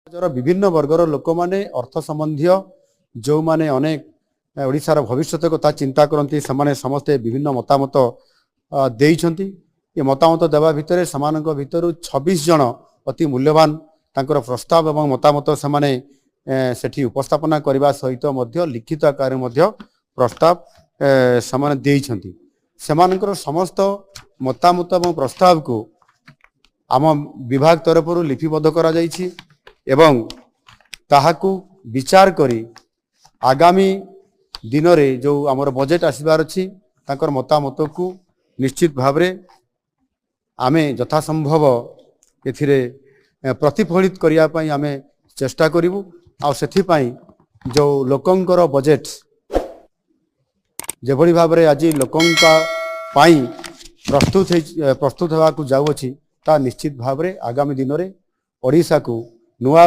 समाजर विभिन्न वर्गर लोक मैंने अर्थ संबंधी जो माने अनेक ओडिशार भविष्यत कथा चिंता करती से समस्ते विभिन्न मतामत देइछंती। ये मतामत देवा भितर समानक भितर 26 जन अति मूल्यवान तांकर प्रस्ताव एवं मतामत से सेठी उपस्थापना करने सहित मध्य लिखित आकार मध्य प्रस्ताव से देइछंती। सेमानकर समस्त मतामत एवं प्रस्ताव को आम विभाग तरफ लिपिबद्ध करा जाइछि एवं ताहाकू विचार करी आगामी दिन रे जो आमर बजेट आसबार अछि तांकर मतामत को निश्चित भाव रे आमे यथासंभव एथिरे प्रतिफलित करिया पई आमे चेष्टा करिवु। आ सेथि पई जो लोकंकर बजेट जेभली भाव रे आज लोकंका पई प्रस्तुत होगा जाऊँगी ता निश्चित भाव रे आगामी दिन रे ओडिशा को नुआ